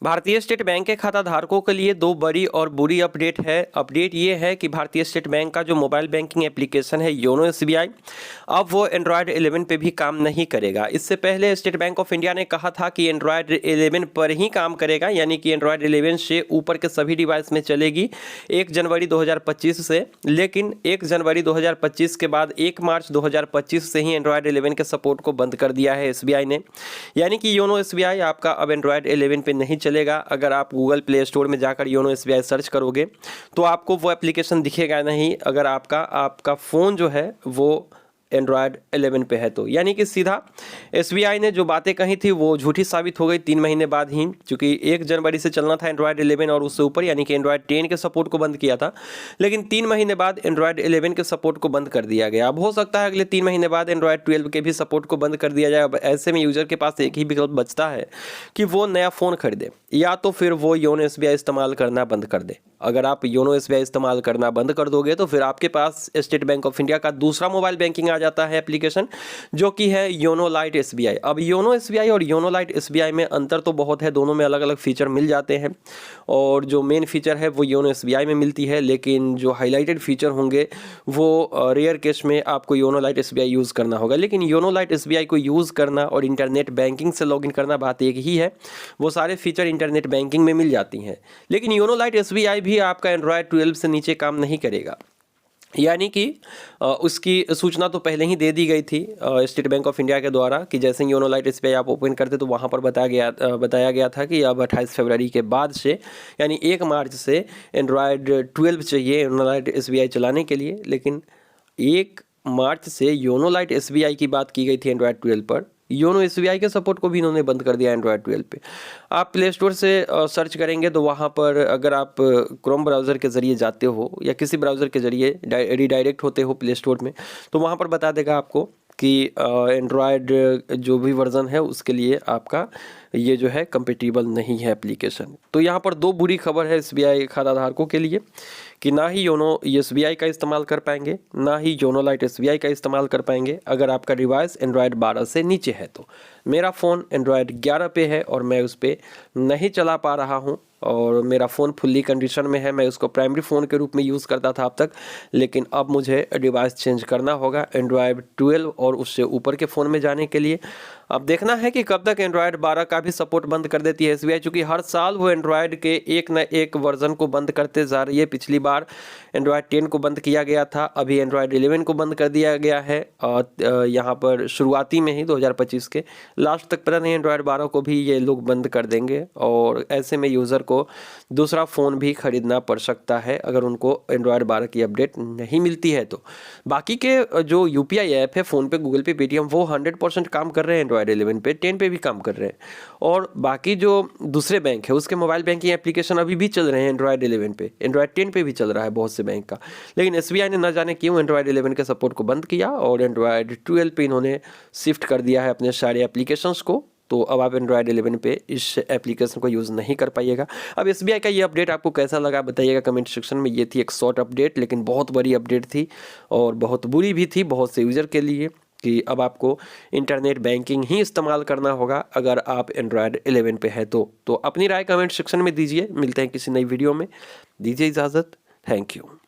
भारतीय state bank के खाता धारकों के लिए दो बड़ी और बुरी अपडेट है। अपडेट ये है कि भारतीय स्टेट बैंक का जो मोबाइल बैंकिंग एप्लीकेशन है योनो एसबीआई, अब वो एंड्रॉयड 11 पे भी काम नहीं करेगा। इससे पहले स्टेट बैंक ऑफ इंडिया ने कहा था कि एंड्रॉयड 11 पर ही काम करेगा, यानी कि एंड्रॉयड 11 से ऊपर के सभी डिवाइस में चलेगी 1 जनवरी 2025 से। लेकिन 1 जनवरी 2025 के बाद 1 मार्च 2025 से ही एंड्रॉयड 11 के सपोर्ट को बंद कर दिया है एसबीआई ने, यानी कि योनो एसबीआई आपका अब एंड्रॉयड 11 पे नहीं चलेगा। अगर आप गूगल प्ले स्टोर में जाकर योनो एसबीआई सर्च करोगे तो आपको वो एप्लीकेशन दिखेगा नहीं, अगर आपका फ़ोन जो है वो एंड्रॉयड 11 पे है तो। यानी कि सीधा एसबीआई ने जो बातें कही थी वो झूठी साबित हो गई 3 महीने बाद ही, क्योंकि 1 जनवरी से चलना था एंड्रॉयड 11 और उससे ऊपर, यानी कि एंड्रॉयड 10 के सपोर्ट को बंद किया था। लेकिन 3 महीने बाद एंड्रॉयड 11 के सपोर्ट को बंद कर दिया गया। अब हो सकता है अगले 3 महीने बाद एंड्रॉयड 12 के भी सपोर्ट को बंद कर दिया जाए। अब ऐसे में यूजर के पास एक ही विकल्प बचता है कि वो नया फ़ोन खरीदे या तो फिर वो योनो एसबीआई इस्तेमाल करना बंद कर दे। अगर आप योनो एसबीआई इस्तेमाल करना बंद कर दोगे तो फिर आपके पास स्टेट बैंक ऑफ इंडिया का दूसरा मोबाइल बैंकिंग आ जाता है एप्लीकेशन, जो कि है योनो लाइट एसबीआई। अब योनो एसबीआई और योनो लाइट एसबीआई में अंतर तो बहुत है, दोनों में अलग अलग फीचर मिल जाते हैं और जो मेन फीचर है वो योनो एसबीआई में मिलती है, लेकिन जो हाईलाइटेड फीचर होंगे वो रेयर केस में आपको योनो लाइट एसबीआई यूज़ करना होगा। लेकिन योनो लाइट एसबीआई को यूज़ करना और इंटरनेट बैंकिंग से लॉगिन करना बात एक ही है, वो सारे फीचर इंटरनेट बैंकिंग में मिल जाती हैं। लेकिन योनो लाइट एसबीआई भी आपका एंड्रॉयड 12 से नीचे काम नहीं करेगा, यानी कि उसकी सूचना तो पहले ही दे दी गई थी स्टेट बैंक ऑफ इंडिया के द्वारा कि जैसे ही योनो लाइट एसबीआई आप ओपन करते तो वहाँ पर बताया गया था कि अब 28 फरवरी के बाद से, यानी 1 मार्च से एंड्रॉयड 12 चाहिए योनो लाइट एसबीआई चलाने के लिए। लेकिन 1 मार्च से योनो लाइट एसबीआई की बात की गई थी एंड्रॉयड 12 पर, योनो एसबीआई के सपोर्ट को भी इन्होंने बंद कर दिया एंड्रॉयड 12 पे। आप प्ले स्टोर से सर्च करेंगे तो वहाँ पर अगर आप क्रोम ब्राउज़र के ज़रिए जाते हो या किसी ब्राउज़र के ज़रिए रीडायरेक्ट होते हो प्ले स्टोर में, तो वहाँ पर बता देगा आपको कि एंड्रॉयड जो भी वर्ज़न है उसके लिए आपका ये जो है कंपेटिबल नहीं है एप्लीकेशन। तो यहाँ पर दो बुरी खबर है एसबीआई खाता धारकों के लिए कि ना ही योनो एसबीआई का इस्तेमाल कर पाएंगे, ना ही योनो लाइट एसबीआई का इस्तेमाल कर पाएंगे अगर आपका डिवाइस एंड्रॉयड 12 से नीचे है तो। मेरा फ़ोन एंड्रॉयड 11 पे है और मैं उस पर नहीं चला पा रहा हूँ और मेरा फ़ोन फुल्ली कंडीशन में है। मैं उसको प्राइमरी फ़ोन के रूप में यूज़ करता था अब तक, लेकिन अब मुझे डिवाइस चेंज करना होगा एंड्रॉयड 12 और उससे ऊपर के फ़ोन में जाने के लिए। अब देखना है कि कब तक एंड्रॉयड 12 का भी सपोर्ट बंद कर देती है एसबीआई, चूँकि हर साल वो एंड्रॉयड के एक न एक वर्जन को बंद करते जा रही है। पिछली बार एंड्रॉयड 10 को बंद किया गया था, अभी एंड्रॉयड 11 को बंद कर दिया गया है यहाँ पर शुरुआती में ही 2025 के लास्ट तक। पता नहीं एंड्रॉयड 12 को भी ये लोग बंद कर देंगे और ऐसे में यूज़र को दूसरा फ़ोन भी खरीदना पड़ सकता है अगर उनको एंड्रॉयड 12 की अपडेट नहीं मिलती है तो। बाकी के जो यूपीआई ऐप है फ़ोन पे, गूगल पे, पेटीएम, वो 100% काम कर रहे हैं एंड्रॉयड 11 पे, 10 पे भी काम कर रहे हैं। और बाकी जो दूसरे बैंक है उसके मोबाइल बैंकिंग एप्लीकेशन अभी भी चल रहे हैं एंड्रॉयड 11 पे, एंड्रॉयड 10 पे भी चल रहा है बहुत से बैंक का। लेकिन एसबीआई ने न जाने क्यों एंड्रॉयड 11 के सपोर्ट को बंद किया और एंड्रॉयड 12 पे इन्होंने शिफ्ट कर दिया है अपने सारे एप्लीकेशंस को। तो अब आप एंड्रॉयड 11 पे इस एप्लीकेशन को यूज़ नहीं कर पाइएगा। अब एसबीआई का ये अपडेट आपको कैसा लगा बताइएगा कमेंट सेक्शन में। ये थी एक शॉर्ट अपडेट, लेकिन बहुत बड़ी अपडेट थी और बहुत बुरी भी थी बहुत से यूज़र के लिए कि अब आपको इंटरनेट बैंकिंग ही इस्तेमाल करना होगा अगर आप एंड्रॉयड 11 पे है तो। अपनी राय कमेंट सेक्शन में दीजिए। मिलते हैं किसी नई वीडियो में, दीजिए इजाज़त। Thank you.